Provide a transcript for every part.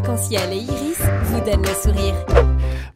arc-en-ciel et iris vous donnent le sourire.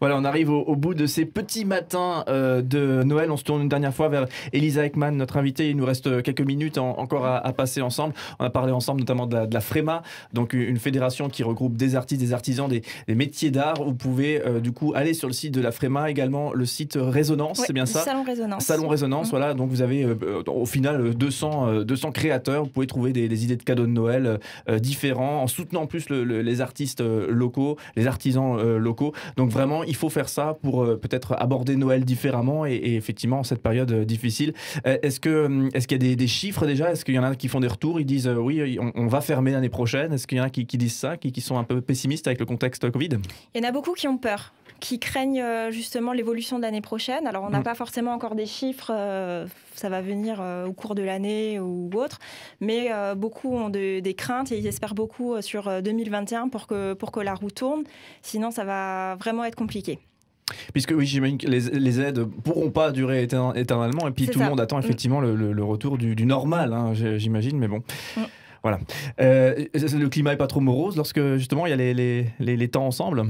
Voilà, on arrive au bout de ces petits matins de Noël. On se tourne une dernière fois vers Elisa Ekman, notre invitée. Il nous reste quelques minutes encore à passer ensemble. On a parlé ensemble notamment de la FREMA, donc une fédération qui regroupe des artistes, des artisans, des métiers d'art. Vous pouvez du coup aller sur le site de la FREMA, également le site Résonance, oui, c'est bien ça? Salon Résonance. Salon Résonance, voilà. Donc vous avez au final 200 créateurs. Vous pouvez trouver des idées de cadeaux de Noël différents en soutenant en plus les artistes locaux, les artisans locaux. Donc vraiment, il faut faire ça pour peut-être aborder Noël différemment et effectivement en cette période difficile. Est-ce qu'il y a des chiffres déjà? Est-ce qu'il y en a qui font des retours? Ils disent oui, on va fermer l'année prochaine. Est-ce qu'il y en a qui disent ça, qui sont un peu pessimistes avec le contexte Covid? Il y en a beaucoup qui ont peur, qui craignent justement l'évolution de l'année prochaine. Alors on n'a pas forcément encore des chiffres, ça va venir au cours de l'année ou autre, mais beaucoup ont des craintes et ils espèrent beaucoup sur 2021 pour que la roue tourne. Sinon ça va vraiment être compliqué. Puisque oui, j'imagine que les aides ne pourront pas durer éternellement et puis tout le monde attend effectivement le retour du normal, hein, j'imagine, mais bon. Voilà. Le climat n'est pas trop morose lorsque justement il y a les temps ensemble?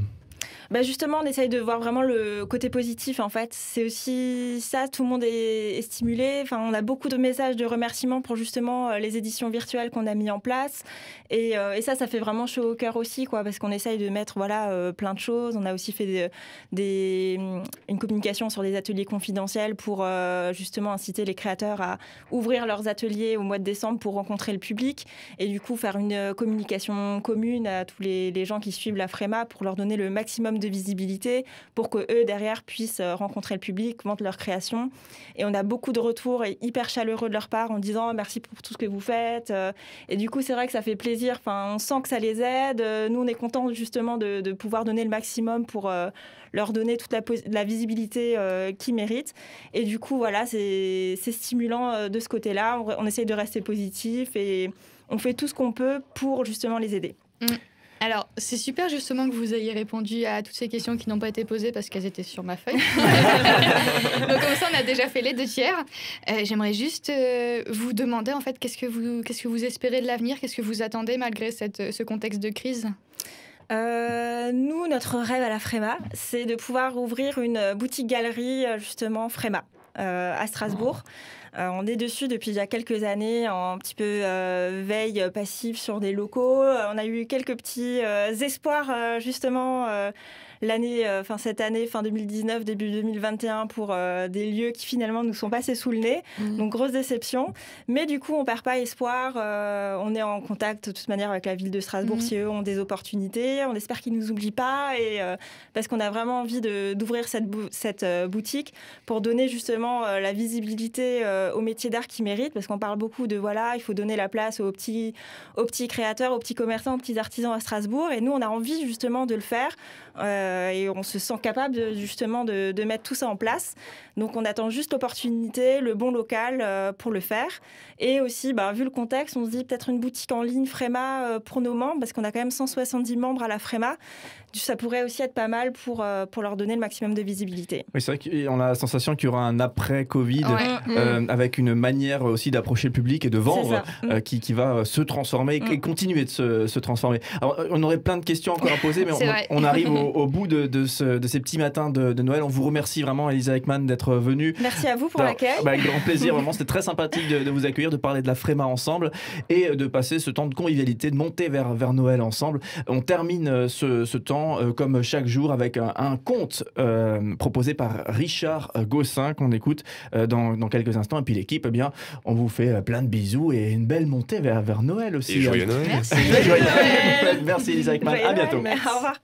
Bah justement, on essaye de voir vraiment le côté positif, en fait. C'est aussi ça, tout le monde est stimulé. Enfin, on a beaucoup de messages de remerciements pour justement les éditions virtuelles qu'on a mis en place. Et ça fait vraiment chaud au cœur aussi, quoi, parce qu'on essaye de mettre plein de choses. On a aussi fait une communication sur des ateliers confidentiels pour justement inciter les créateurs à ouvrir leurs ateliers au mois de décembre pour rencontrer le public. Et du coup, faire une communication commune à tous les gens qui suivent la FREMA pour leur donner le maximum de visibilité pour qu'eux, derrière, puissent rencontrer le public, vendre leur création. Et on a beaucoup de retours et hyper chaleureux de leur part en disant merci pour tout ce que vous faites. Et du coup, c'est vrai que ça fait plaisir. Enfin, on sent que ça les aide. Nous, on est contents justement de pouvoir donner le maximum pour leur donner toute la visibilité qu'ils méritent. Et du coup, voilà, c'est stimulant de ce côté-là. On essaye de rester positif et on fait tout ce qu'on peut pour justement les aider. Alors, c'est super justement que vous ayez répondu à toutes ces questions qui n'ont pas été posées parce qu'elles étaient sur ma feuille. Donc comme ça, on a déjà fait les 2/3. J'aimerais juste vous demander en fait qu'est-ce que vous espérez de l'avenir, qu'est-ce que vous attendez malgré ce contexte de crise? Nous, notre rêve à la FREMA, c'est de pouvoir ouvrir une boutique-galerie justement FREMA à Strasbourg. On est dessus depuis déjà quelques années, en un petit peu veille passive sur des locaux. On a eu quelques petits espoirs justement cette année, fin 2019, début 2021, pour des lieux qui finalement nous sont passés sous le nez. Donc grosse déception. Mais du coup, on perd pas espoir. On est en contact de toute manière avec la ville de Strasbourg si eux ont des opportunités. On espère qu'ils nous oublient pas parce qu'on a vraiment envie d'ouvrir cette boutique pour donner justement la visibilité aux métiers d'art qui méritent, parce qu'on parle beaucoup de il faut donner la place aux petits créateurs, aux petits commerçants, aux petits artisans à Strasbourg. Et nous, on a envie justement de le faire. Et on se sent capable de mettre tout ça en place. Donc on attend juste l'opportunité, le bon local pour le faire. Et aussi, vu le contexte, on se dit peut-être une boutique en ligne FREMA pour nos membres, parce qu'on a quand même 170 membres à la FREMA. Ça pourrait aussi être pas mal pour leur donner le maximum de visibilité. Oui, c'est vrai qu'on a la sensation qu'il y aura un après-Covid avec une manière aussi d'approcher le public et de vendre qui va se transformer et continuer de se transformer. Alors, on aurait plein de questions encore à poser, mais on arrive au bout de ces petits matins de Noël. On vous remercie vraiment, Elisa Ekman, d'être venue. Merci à vous pour l'accueil. Avec grand plaisir, vraiment, c'était très sympathique de vous accueillir, de parler de la FREMA ensemble et de passer ce temps de convivialité, de monter vers Noël ensemble. On termine ce temps comme chaque jour avec un conte proposé par Richard Gossin qu'on écoute dans quelques instants. Et puis l'équipe, on vous fait plein de bisous et une belle montée vers Noël aussi. Et joyeux Noël. Merci. Joyeux Noël. Merci Elisa Ekman, à bientôt. Au revoir.